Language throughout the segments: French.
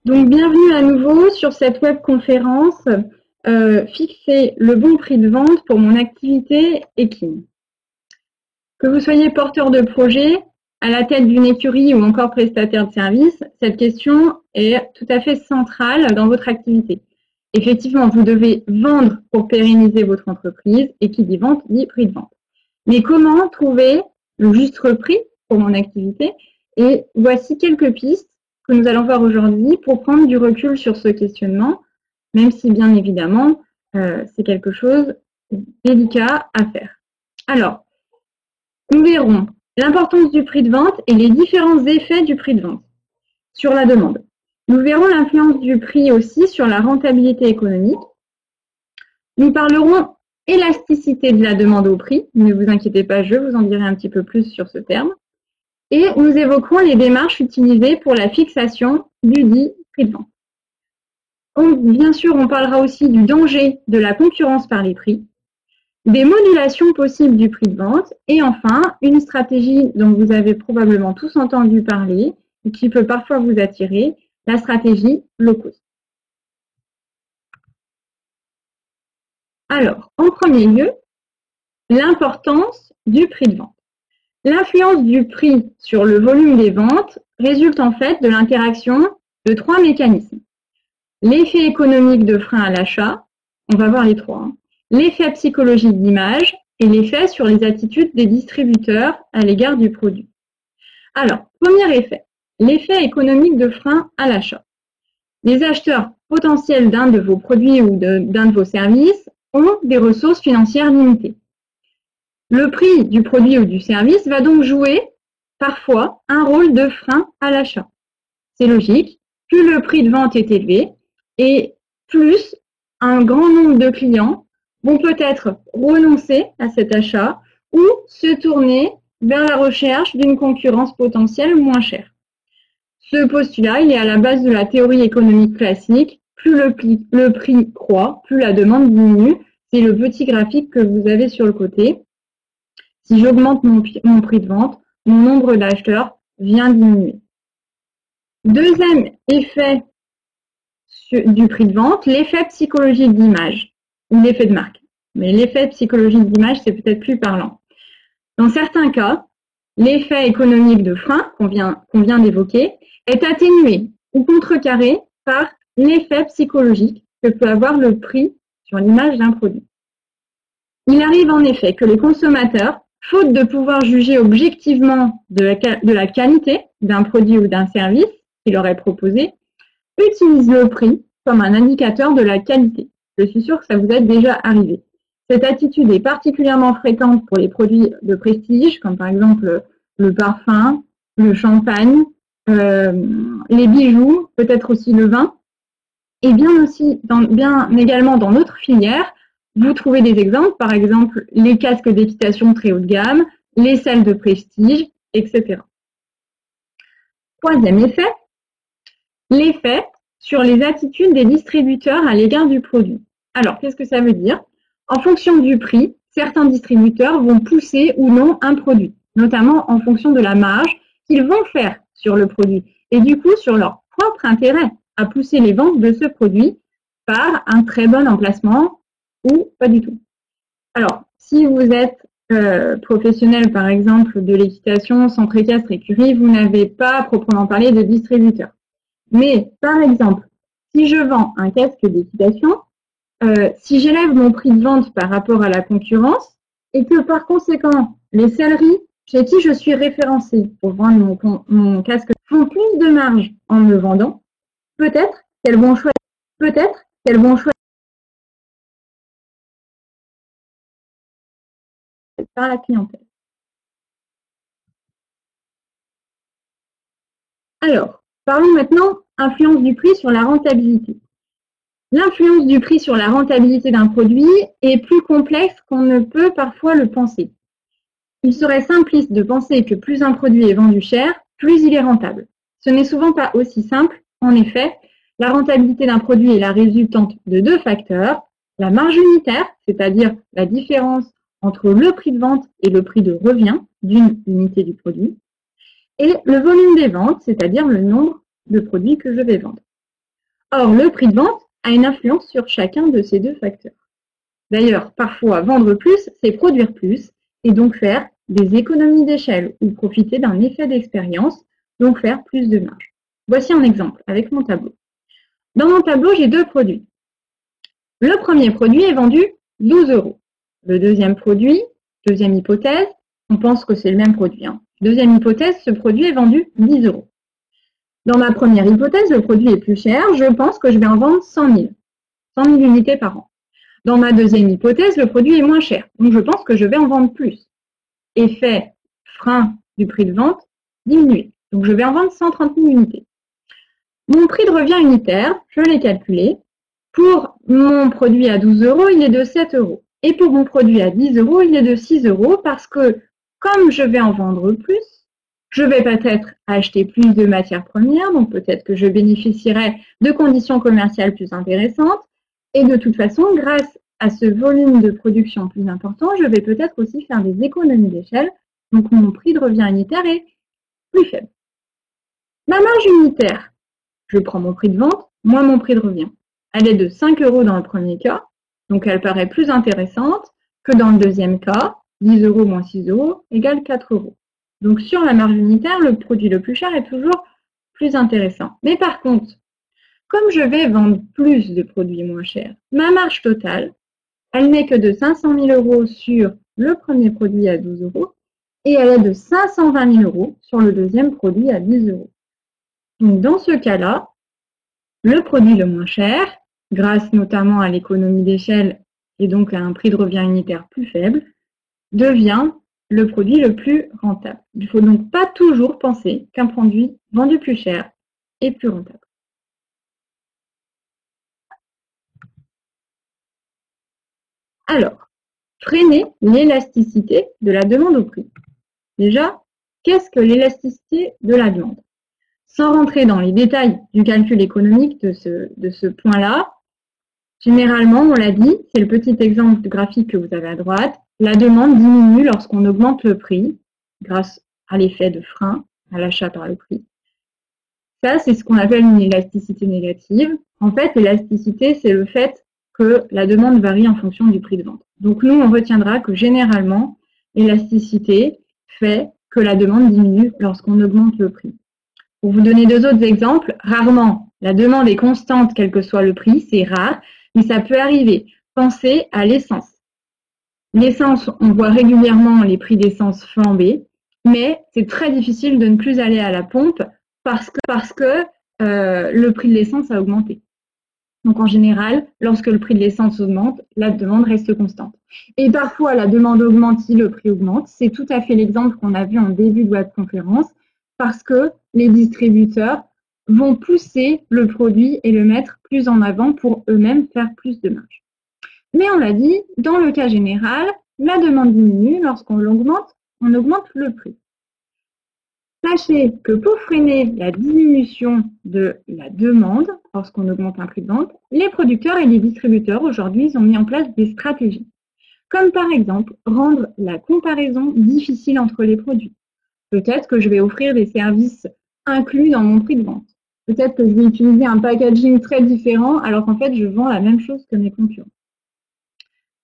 Donc, bienvenue à nouveau sur cette webconférence Fixer le bon prix de vente pour mon activité équine. Que vous soyez porteur de projet, à la tête d'une écurie ou encore prestataire de service, cette question est tout à fait centrale dans votre activité. Effectivement, vous devez vendre pour pérenniser votre entreprise et qui dit vente dit prix de vente. Mais comment trouver le juste prix pour mon activité? Et voici quelques pistes que nous allons voir aujourd'hui pour prendre du recul sur ce questionnement, même si bien évidemment, c'est quelque chose de délicat à faire. Alors, nous verrons l'importance du prix de vente et les différents effets du prix de vente sur la demande. Nous verrons l'influence du prix aussi sur la rentabilité économique. Nous parlerons élasticité de la demande au prix. Ne vous inquiétez pas, je vous en dirai un petit peu plus sur ce terme. Et nous évoquerons les démarches utilisées pour la fixation du dit prix de vente. Bien sûr, on parlera aussi du danger de la concurrence par les prix, des modulations possibles du prix de vente et enfin, une stratégie dont vous avez probablement tous entendu parler et qui peut parfois vous attirer, la stratégie low cost. Alors, en premier lieu, l'importance du prix de vente. L'influence du prix sur le volume des ventes résulte en fait de l'interaction de trois mécanismes. L'effet économique de frein à l'achat, on va voir les trois, l'effet psychologique d'image et l'effet sur les attitudes des distributeurs à l'égard du produit. Alors, premier effet, l'effet économique de frein à l'achat. Les acheteurs potentiels d'un de vos produits ou d'un de vos services ont des ressources financières limitées. Le prix du produit ou du service va donc jouer parfois un rôle de frein à l'achat. C'est logique, plus le prix de vente est élevé et plus un grand nombre de clients vont peut-être renoncer à cet achat ou se tourner vers la recherche d'une concurrence potentielle moins chère. Ce postulat, il est à la base de la théorie économique classique. Plus le prix croît, plus la demande diminue. C'est le petit graphique que vous avez sur le côté. Si j'augmente mon prix de vente, mon nombre d'acheteurs vient diminuer. Deuxième effet du prix de vente, l'effet psychologique d'image ou l'effet de marque. Mais l'effet psychologique d'image, c'est peut-être plus parlant. Dans certains cas, l'effet économique de frein qu'on vient d'évoquer est atténué ou contrecarré par l'effet psychologique que peut avoir le prix sur l'image d'un produit. Il arrive en effet que les consommateurs, faute de pouvoir juger objectivement de la qualité d'un produit ou d'un service qui leur est proposé, utilisent le prix comme un indicateur de la qualité. Je suis sûre que ça vous est déjà arrivé. Cette attitude est particulièrement fréquente pour les produits de prestige, comme par exemple le parfum, le champagne, les bijoux, peut-être aussi le vin, et bien également dans notre filière. Vous trouvez des exemples, par exemple les casques d'équitation très haut de gamme, les salles de prestige, etc. Troisième effet, l'effet sur les attitudes des distributeurs à l'égard du produit. Alors, qu'est-ce que ça veut dire? En fonction du prix, certains distributeurs vont pousser ou non un produit, notamment en fonction de la marge qu'ils vont faire sur le produit et du coup sur leur propre intérêt à pousser les ventes de ce produit par un très bon emplacement ou pas du tout. Alors, si vous êtes professionnel, par exemple, de l'équitation, centre équestre, écurie, vous n'avez pas à proprement parler de distributeur. Mais, par exemple, si je vends un casque d'équitation, si j'élève mon prix de vente par rapport à la concurrence et que, par conséquent, les selleries chez qui je suis référencée pour vendre mon casque font plus de marge en me vendant, peut-être qu'elles vont choisir par la clientèle. Alors, parlons maintenant influence du prix sur la rentabilité. L'influence du prix sur la rentabilité d'un produit est plus complexe qu'on ne peut parfois le penser. Il serait simpliste de penser que plus un produit est vendu cher, plus il est rentable. Ce n'est souvent pas aussi simple. En effet, la rentabilité d'un produit est la résultante de deux facteurs. La marge unitaire, c'est-à-dire la différence entre le prix de vente et le prix de revient d'une unité du produit, et le volume des ventes, c'est-à-dire le nombre de produits que je vais vendre. Or, le prix de vente a une influence sur chacun de ces deux facteurs. D'ailleurs, parfois, vendre plus, c'est produire plus et donc faire des économies d'échelle ou profiter d'un effet d'expérience, donc faire plus de marge. Voici un exemple avec mon tableau. Dans mon tableau, j'ai deux produits. Le premier produit est vendu 12 €. Le deuxième produit, deuxième hypothèse, on pense que c'est le même produit. Deuxième hypothèse, ce produit est vendu 10 €. Dans ma première hypothèse, le produit est plus cher, je pense que je vais en vendre 100 000 unités par an. Dans ma deuxième hypothèse, le produit est moins cher, donc je pense que je vais en vendre plus. Effet frein du prix de vente diminué, donc je vais en vendre 130 000 unités. Mon prix de revient unitaire, je l'ai calculé. Pour mon produit à 12 €, il est de 7 €. Et pour mon produit à 10 €, il est de 6 € parce que comme je vais en vendre plus, je vais peut-être acheter plus de matières premières, donc peut-être que je bénéficierai de conditions commerciales plus intéressantes. Et de toute façon, grâce à ce volume de production plus important, je vais peut-être aussi faire des économies d'échelle, donc mon prix de revient unitaire est plus faible. Ma marge unitaire, je prends mon prix de vente moins mon prix de revient. Elle est de 5 € dans le premier cas, donc elle paraît plus intéressante que dans le deuxième cas, 10 € moins 6 € égale 4 €. Donc sur la marge unitaire, le produit le plus cher est toujours plus intéressant. Mais par contre, comme je vais vendre plus de produits moins chers, ma marge totale, elle n'est que de 500 000 € sur le premier produit à 12 € et elle est de 520 000 € sur le deuxième produit à 10 €. Donc dans ce cas-là, le produit le moins cher, grâce notamment à l'économie d'échelle et donc à un prix de revient unitaire plus faible, devient le produit le plus rentable. Il ne faut donc pas toujours penser qu'un produit vendu plus cher est plus rentable. Alors, freiner l'élasticité de la demande au prix. Déjà, qu'est-ce que l'élasticité de la demande? Sans rentrer dans les détails du calcul économique de ce point-là, généralement, on l'a dit, c'est le petit exemple de graphique que vous avez à droite, la demande diminue lorsqu'on augmente le prix grâce à l'effet de frein à l'achat par le prix. Ça, c'est ce qu'on appelle une élasticité négative. En fait, l'élasticité, c'est le fait que la demande varie en fonction du prix de vente. Donc nous, on retiendra que généralement, l'élasticité fait que la demande diminue lorsqu'on augmente le prix. Pour vous donner deux autres exemples, rarement la demande est constante quel que soit le prix, c'est rare, mais ça peut arriver. Pensez à l'essence. L'essence, on voit régulièrement les prix d'essence flamber, mais c'est très difficile de ne plus aller à la pompe parce que le prix de l'essence a augmenté. Donc en général, lorsque le prix de l'essence augmente, la demande reste constante. Et parfois, la demande augmente si le prix augmente. C'est tout à fait l'exemple qu'on a vu en début de webconférence parce que les distributeurs vont pousser le produit et le mettre plus en avant pour eux-mêmes faire plus de marge. Mais on l'a dit, dans le cas général, la demande diminue lorsqu'on augmente, on augmente le prix. Sachez que pour freiner la diminution de la demande, lorsqu'on augmente un prix de vente, les producteurs et les distributeurs aujourd'hui ont mis en place des stratégies. Comme par exemple, rendre la comparaison difficile entre les produits. Peut-être que je vais offrir des services inclus dans mon prix de vente. Peut-être que je vais utiliser un packaging très différent alors qu'en fait, je vends la même chose que mes concurrents.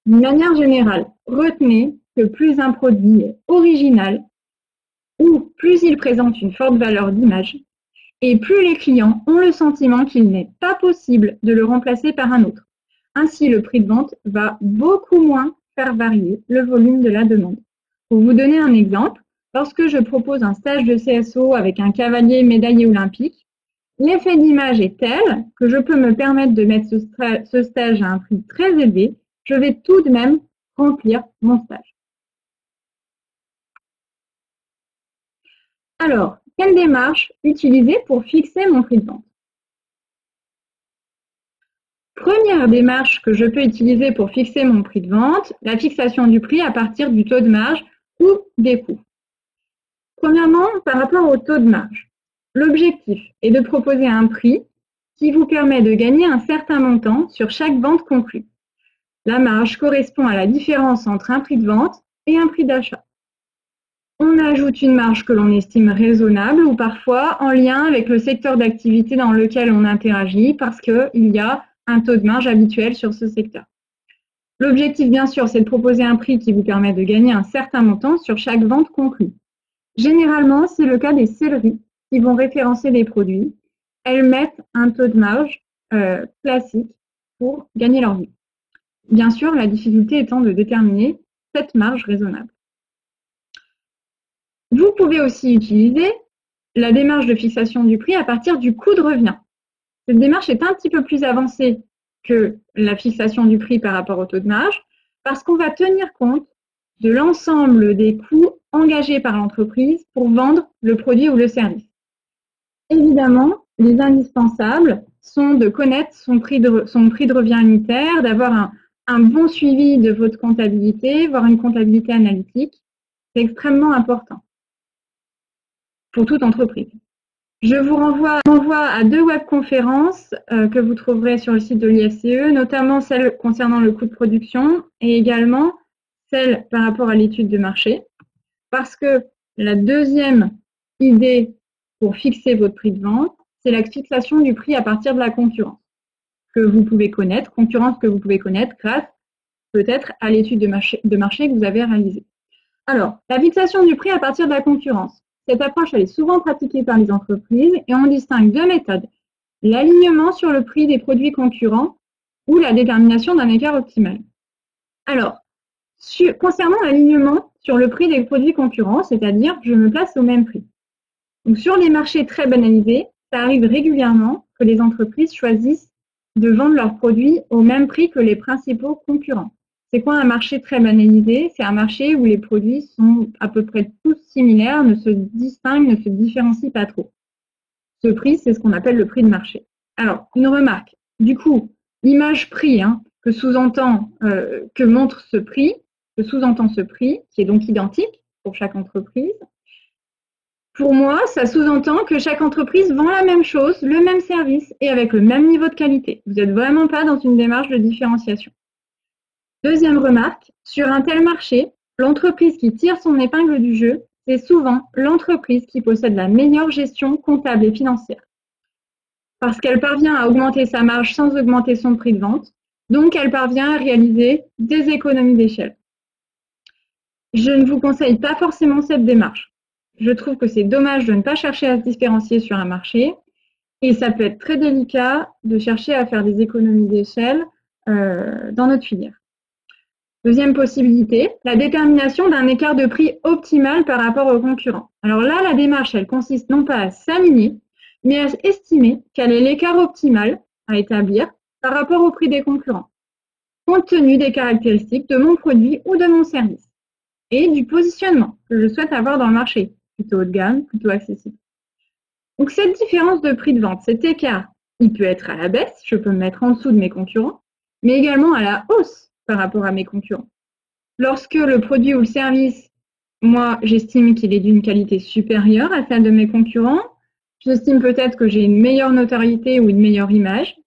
D'une manière générale, retenez que plus un produit est original, ou plus il présente une forte valeur d'image, et plus les clients ont le sentiment qu'il n'est pas possible de le remplacer par un autre. Ainsi, le prix de vente va beaucoup moins faire varier le volume de la demande. Pour vous donner un exemple, lorsque je propose un stage de CSO avec un cavalier médaillé olympique, l'effet d'image est tel que je peux me permettre de mettre ce stage à un prix très élevé, je vais tout de même remplir mon stage. Alors, quelle démarche utiliser pour fixer mon prix de vente? Première démarche que je peux utiliser pour fixer mon prix de vente, la fixation du prix à partir du taux de marge ou des coûts. Premièrement, par rapport au taux de marge, l'objectif est de proposer un prix qui vous permet de gagner un certain montant sur chaque vente conclue. La marge correspond à la différence entre un prix de vente et un prix d'achat. On ajoute une marge que l'on estime raisonnable ou parfois en lien avec le secteur d'activité dans lequel on interagit parce qu'il y a un taux de marge habituel sur ce secteur. L'objectif, bien sûr, c'est de proposer un prix qui vous permet de gagner un certain montant sur chaque vente conclue. Généralement, c'est le cas des selleries qui vont référencer des produits. Elles mettent un taux de marge classique pour gagner leur vie. Bien sûr, la difficulté étant de déterminer cette marge raisonnable. Vous pouvez aussi utiliser la démarche de fixation du prix à partir du coût de revient. Cette démarche est un petit peu plus avancée que la fixation du prix par rapport au taux de marge parce qu'on va tenir compte de l'ensemble des coûts engagés par l'entreprise pour vendre le produit ou le service. Évidemment, les indispensables sont de connaître son prix de revient unitaire, d'avoir un bon suivi de votre comptabilité, voire une comptabilité analytique. C'est extrêmement important pour toute entreprise. Je vous renvoie à 2 webconférences que vous trouverez sur le site de l'IFCE, notamment celle concernant le coût de production et également celle par rapport à l'étude de marché, parce que la deuxième idée pour fixer votre prix de vente, c'est la fixation du prix à partir de la concurrence que vous pouvez connaître, grâce peut-être à l'étude de marché que vous avez réalisée. Alors, la fixation du prix à partir de la concurrence. Cette approche, elle est souvent pratiquée par les entreprises et on distingue 2 méthodes. L'alignement sur le prix des produits concurrents ou la détermination d'un écart optimal. Alors, concernant l'alignement sur le prix des produits concurrents, c'est-à-dire je me place au même prix. Donc, sur les marchés très banalisés, ça arrive régulièrement que les entreprises choisissent de vendre leurs produits au même prix que les principaux concurrents. C'est quoi un marché très banalisé? C'est un marché où les produits sont à peu près tous similaires, ne se distinguent, ne se différencient pas trop. Ce prix, c'est ce qu'on appelle le prix de marché. Alors, une remarque. Du coup, l'image prix que sous-entend ce prix, qui est donc identique pour chaque entreprise, pour moi, ça sous-entend que chaque entreprise vend la même chose, le même service et avec le même niveau de qualité. Vous n'êtes vraiment pas dans une démarche de différenciation. Deuxième remarque, sur un tel marché, l'entreprise qui tire son épingle du jeu, c'est souvent l'entreprise qui possède la meilleure gestion comptable et financière. Parce qu'elle parvient à augmenter sa marge sans augmenter son prix de vente, donc elle parvient à réaliser des économies d'échelle. Je ne vous conseille pas forcément cette démarche. Je trouve que c'est dommage de ne pas chercher à se différencier sur un marché et ça peut être très délicat de chercher à faire des économies d'échelle dans notre filière. Deuxième possibilité, la détermination d'un écart de prix optimal par rapport aux concurrents. Alors là, la démarche, elle consiste non pas à s'aligner, mais à estimer quel est l'écart optimal à établir par rapport au prix des concurrents, compte tenu des caractéristiques de mon produit ou de mon service et du positionnement que je souhaite avoir dans le marché, plutôt haut de gamme, plutôt accessible. Donc cette différence de prix de vente, cet écart, il peut être à la baisse, je peux me mettre en dessous de mes concurrents, mais également à la hausse par rapport à mes concurrents. Lorsque le produit ou le service, moi, j'estime qu'il est d'une qualité supérieure à celle de mes concurrents, j'estime peut-être que j'ai une meilleure notoriété ou une meilleure image,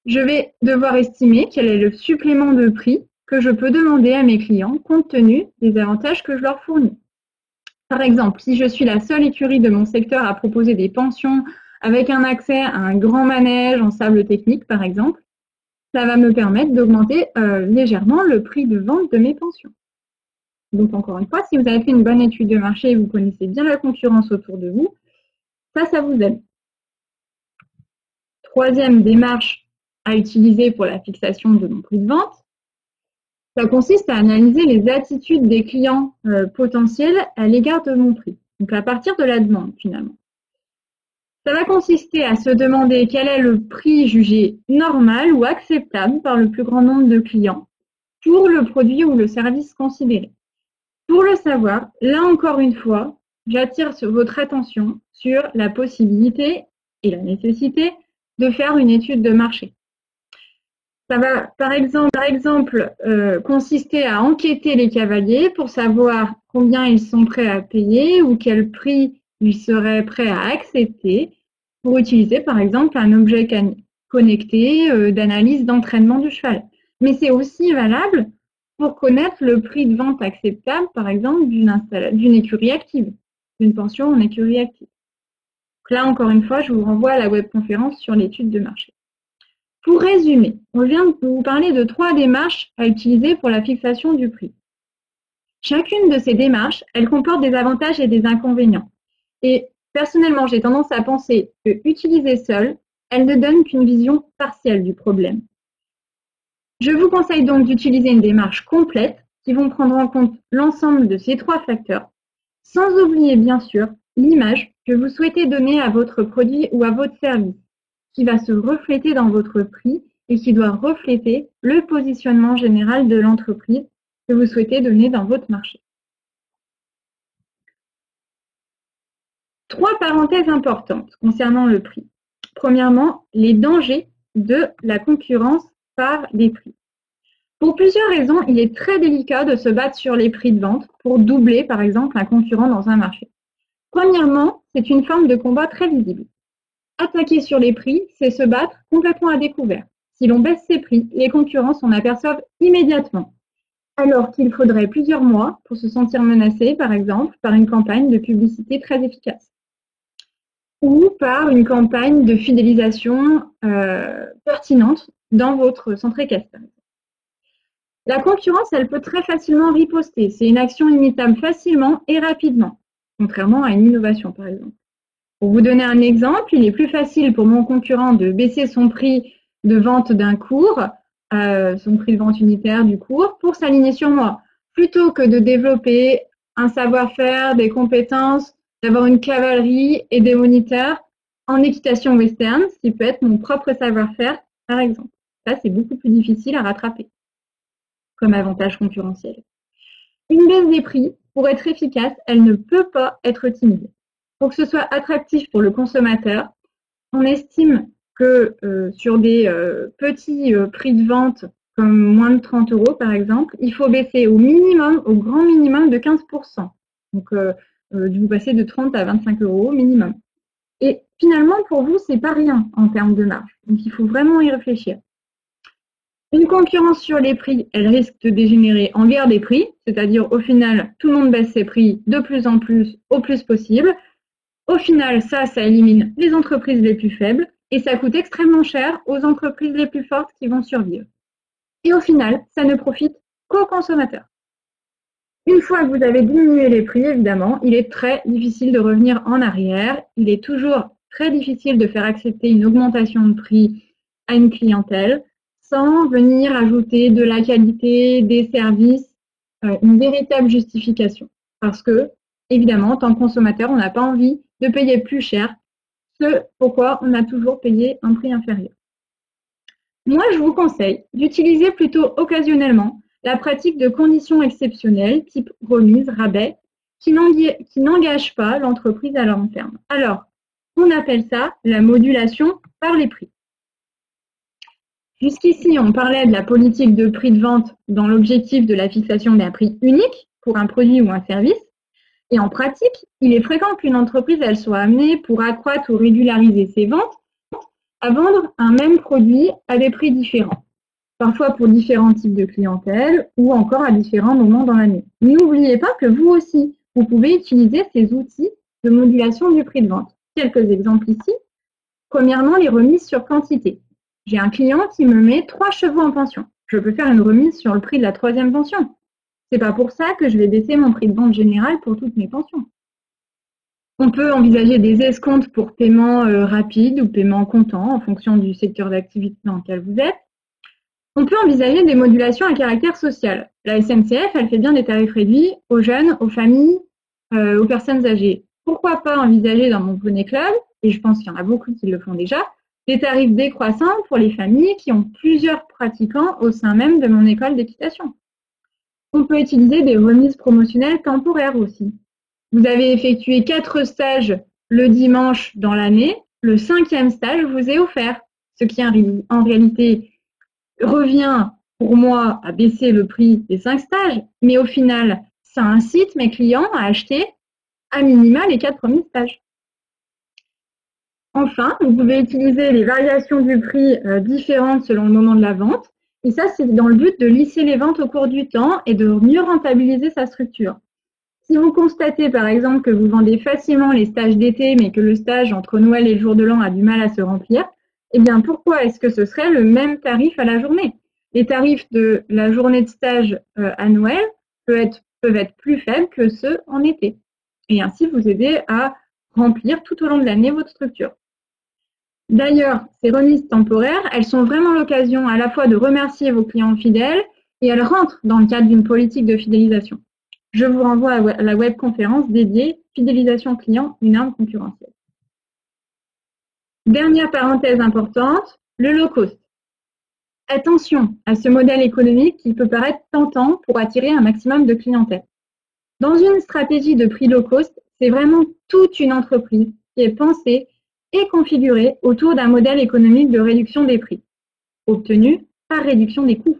je vais devoir estimer quel est le supplément de prix que je peux demander à mes clients compte tenu des avantages que je leur fournis. Par exemple, si je suis la seule écurie de mon secteur à proposer des pensions avec un accès à un grand manège en sable technique, par exemple, ça va me permettre d'augmenter légèrement le prix de vente de mes pensions. Donc, encore une fois, si vous avez fait une bonne étude de marché et vous connaissez bien la concurrence autour de vous, ça vous aide. Troisième démarche à utiliser pour la fixation de mon prix de vente, ça consiste à analyser les attitudes des clients potentiels à l'égard de mon prix. Donc, à partir de la demande, finalement. Ça va consister à se demander quel est le prix jugé normal ou acceptable par le plus grand nombre de clients pour le produit ou le service considéré. Pour le savoir, là encore une fois, j'attire votre attention sur la possibilité et la nécessité de faire une étude de marché. Ça va par exemple consister à enquêter les cavaliers pour savoir combien ils sont prêts à payer ou quel prix ils seraient prêts à accepter pour utiliser par exemple un objet connecté d'analyse d'entraînement du cheval. Mais c'est aussi valable pour connaître le prix de vente acceptable, par exemple, d'une écurie active, d'une pension en écurie active. Donc là, encore une fois, je vous renvoie à la webconférence sur l'étude de marché. Pour résumer, on vient de vous parler de 3 démarches à utiliser pour la fixation du prix. Chacune de ces démarches, elle comporte des avantages et des inconvénients. Et personnellement, j'ai tendance à penser que utilisée seule, elle ne donne qu'une vision partielle du problème. Je vous conseille donc d'utiliser une démarche complète qui vont prendre en compte l'ensemble de ces 3 facteurs, sans oublier bien sûr l'image que vous souhaitez donner à votre produit ou à votre service, qui va se refléter dans votre prix et qui doit refléter le positionnement général de l'entreprise que vous souhaitez donner dans votre marché. 3 parenthèses importantes concernant le prix. Premièrement, les dangers de la concurrence par les prix. Pour plusieurs raisons, il est très délicat de se battre sur les prix de vente pour doubler, par exemple, un concurrent dans un marché. Premièrement, c'est une forme de combat très visible. Attaquer sur les prix, c'est se battre complètement à découvert. Si l'on baisse ses prix, les concurrents s'en aperçoivent immédiatement, alors qu'il faudrait plusieurs mois pour se sentir menacé, par exemple, par une campagne de publicité très efficace ou par une campagne de fidélisation pertinente dans votre centre caisse. La concurrence, elle peut très facilement riposter. C'est une action imitable facilement et rapidement, contrairement à une innovation, par exemple. Pour vous donner un exemple, il est plus facile pour mon concurrent de baisser son prix de vente d'un cours, son prix de vente unitaire du cours, pour s'aligner sur moi, plutôt que de développer un savoir-faire, des compétences, d'avoir une cavalerie et des moniteurs en équitation western, ce qui peut être mon propre savoir-faire, par exemple. Ça, c'est beaucoup plus difficile à rattraper comme avantage concurrentiel. Une baisse des prix, pour être efficace, elle ne peut pas être timide. Pour que ce soit attractif pour le consommateur, on estime que sur des petits prix de vente comme moins de 30 € par exemple, il faut baisser au minimum, au grand minimum de 15%. Donc vous passez de 30 à 25 € minimum. Et finalement, pour vous, c'est pas rien en termes de marge. Donc il faut vraiment y réfléchir. Une concurrence sur les prix, elle risque de dégénérer en guerre des prix, c'est-à-dire au final, tout le monde baisse ses prix de plus en plus, au plus possible. Au final, ça élimine les entreprises les plus faibles et ça coûte extrêmement cher aux entreprises les plus fortes qui vont survivre. Et au final, ça ne profite qu'aux consommateurs. Une fois que vous avez diminué les prix, évidemment, il est très difficile de revenir en arrière. Il est toujours très difficile de faire accepter une augmentation de prix à une clientèle sans venir ajouter de la qualité, des services, une véritable justification. Parce que, évidemment, en tant que consommateur, on n'a pas envie de payer plus cher, ce pourquoi on a toujours payé un prix inférieur. Moi, je vous conseille d'utiliser plutôt occasionnellement la pratique de conditions exceptionnelles, type remise, rabais, qui n'engagent pas l'entreprise à long terme. Alors, on appelle ça la modulation par les prix. Jusqu'ici, on parlait de la politique de prix de vente dans l'objectif de la fixation d'un prix unique pour un produit ou un service. Et en pratique, il est fréquent qu'une entreprise elle soit amenée, pour accroître ou régulariser ses ventes, à vendre un même produit à des prix différents, parfois pour différents types de clientèle ou encore à différents moments dans l'année. N'oubliez pas que vous aussi, vous pouvez utiliser ces outils de modulation du prix de vente. Quelques exemples ici. Premièrement, les remises sur quantité. J'ai un client qui me met 3 chevaux en pension. Je peux faire une remise sur le prix de la 3e pension. C'est pas pour ça que je vais baisser mon prix de vente général pour toutes mes pensions. On peut envisager des escomptes pour paiement rapide ou paiement comptant en fonction du secteur d'activité dans lequel vous êtes. On peut envisager des modulations à caractère social. La SNCF, elle fait bien des tarifs réduits aux jeunes, aux familles, aux personnes âgées. Pourquoi pas envisager dans mon Poney Club, et je pense qu'il y en a beaucoup qui le font déjà, des tarifs décroissants pour les familles qui ont plusieurs pratiquants au sein même de mon école d'équitation. On peut utiliser des remises promotionnelles temporaires aussi. Vous avez effectué 4 stages le dimanche dans l'année, le 5e stage vous est offert, ce qui en réalité revient pour moi à baisser le prix des 5 stages, mais au final, ça incite mes clients à acheter à minima les 4 premiers stages. Enfin, vous pouvez utiliser les variations du prix différentes selon le moment de la vente Et ça, c'est dans le but de lisser les ventes au cours du temps et de mieux rentabiliser sa structure. Si vous constatez par exemple que vous vendez facilement les stages d'été, mais que le stage entre Noël et le jour de l'an a du mal à se remplir, eh bien pourquoi est-ce que ce serait le même tarif à la journée? Les tarifs de la journée de stage à Noël peuvent être plus faibles que ceux en été. Et ainsi vous aider à remplir tout au long de l'année votre structure. D'ailleurs, ces remises temporaires, elles sont vraiment l'occasion à la fois de remercier vos clients fidèles et elles rentrent dans le cadre d'une politique de fidélisation. Je vous renvoie à la webconférence dédiée « Fidélisation client, une arme concurrentielle ». Dernière parenthèse importante, le low cost. Attention à ce modèle économique qui peut paraître tentant pour attirer un maximum de clientèle. Dans une stratégie de prix low cost, c'est vraiment toute une entreprise qui est pensée et configurée autour d'un modèle économique de réduction des prix, obtenu par réduction des coûts.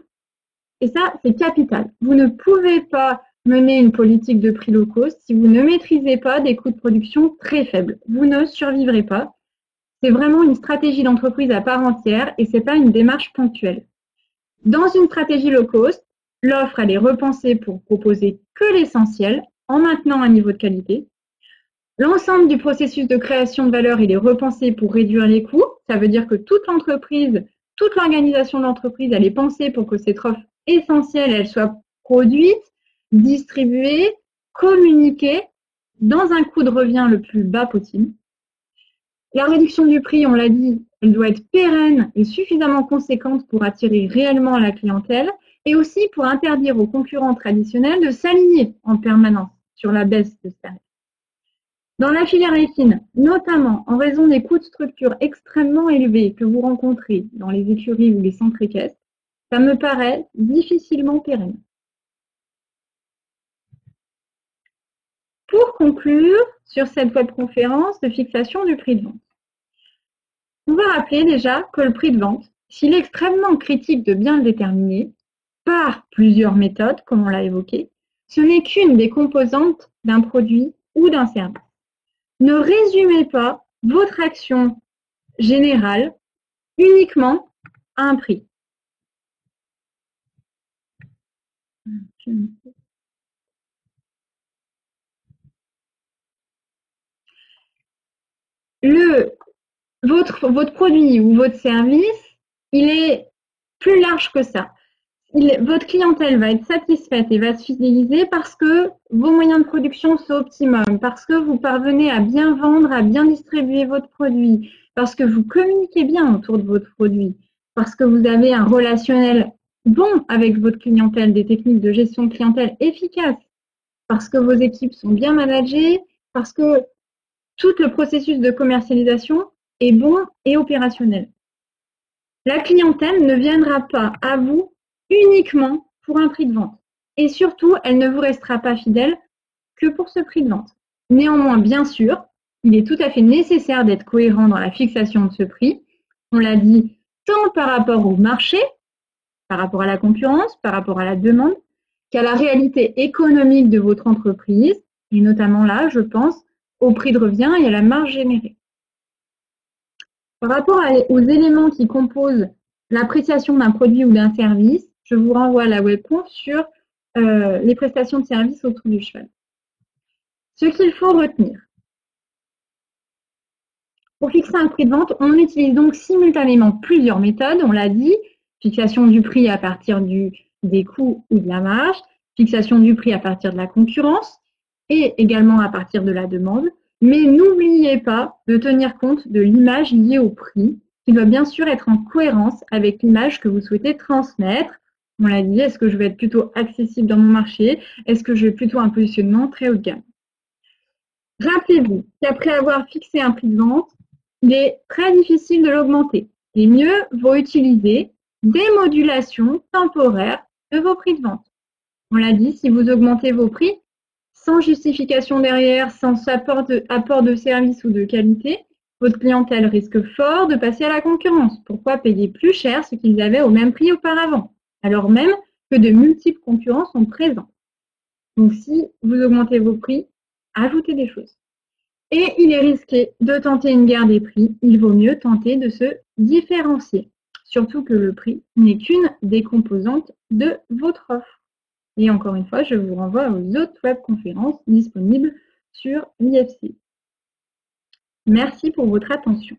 Et ça, c'est capital. Vous ne pouvez pas mener une politique de prix low cost si vous ne maîtrisez pas des coûts de production très faibles. Vous ne survivrez pas. C'est vraiment une stratégie d'entreprise à part entière et ce n'est pas une démarche ponctuelle. Dans une stratégie low cost, l'offre elle est repensée pour proposer que l'essentiel en maintenant un niveau de qualité. L'ensemble du processus de création de valeur il est repensé pour réduire les coûts. Ça veut dire que toute l'entreprise, toute l'organisation de l'entreprise, elle est pensée pour que cette offre essentielle, elle soit produite, distribuée, communiquée dans un coût de revient le plus bas possible. La réduction du prix, on l'a dit, elle doit être pérenne et suffisamment conséquente pour attirer réellement la clientèle et aussi pour interdire aux concurrents traditionnels de s'aligner en permanence sur la baisse de ce tarif. Dans la filière équine, notamment en raison des coûts de structure extrêmement élevés que vous rencontrez dans les écuries ou les centres équestres, ça me paraît difficilement pérenne. Pour conclure sur cette webconférence de fixation du prix de vente, on va rappeler déjà que le prix de vente, s'il est extrêmement critique de bien le déterminer, par plusieurs méthodes, comme on l'a évoqué, ce n'est qu'une des composantes d'un produit ou d'un service. Ne résumez pas votre action générale uniquement à un prix. Votre produit ou votre service, il est plus large que ça. Votre clientèle va être satisfaite et va se fidéliser parce que vos moyens de production sont optimum, parce que vous parvenez à bien vendre, à bien distribuer votre produit, parce que vous communiquez bien autour de votre produit, parce que vous avez un relationnel bon avec votre clientèle, des techniques de gestion de clientèle efficaces, parce que vos équipes sont bien managées, parce que tout le processus de commercialisation est bon et opérationnel. La clientèle ne viendra pas à vous uniquement pour un prix de vente. Et surtout, elle ne vous restera pas fidèle que pour ce prix de vente. Néanmoins, bien sûr, il est tout à fait nécessaire d'être cohérent dans la fixation de ce prix. On l'a dit, tant par rapport au marché, par rapport à la concurrence, par rapport à la demande, qu'à la réalité économique de votre entreprise, et notamment là, je pense, au prix de revient et à la marge générée. Par rapport aux éléments qui composent l'appréciation d'un produit ou d'un service, je vous renvoie à la webconf sur les prestations de services autour du cheval. Ce qu'il faut retenir. Pour fixer un prix de vente, on utilise donc simultanément plusieurs méthodes, on l'a dit, fixation du prix à partir des coûts ou de la marge, fixation du prix à partir de la concurrence et également à partir de la demande. Mais n'oubliez pas de tenir compte de l'image liée au prix, qui doit bien sûr être en cohérence avec l'image que vous souhaitez transmettre. On l'a dit, est-ce que je vais être plutôt accessible dans mon marché? Est-ce que je vais plutôt un positionnement très haut de gamme? Rappelez-vous qu'après avoir fixé un prix de vente, il est très difficile de l'augmenter. Et mieux vaut utiliser des modulations temporaires de vos prix de vente. On l'a dit, si vous augmentez vos prix, sans justification derrière, sans apport de service ou de qualité, votre clientèle risque fort de passer à la concurrence. Pourquoi payer plus cher ce qu'ils avaient au même prix auparavant, alors même que de multiples concurrents sont présents? Donc, si vous augmentez vos prix, ajoutez des choses. Et il est risqué de tenter une guerre des prix. Il vaut mieux tenter de se différencier. surtout que le prix n'est qu'une des composantes de votre offre. Et encore une fois, je vous renvoie aux autres webconférences disponibles sur l'IFC. Merci pour votre attention.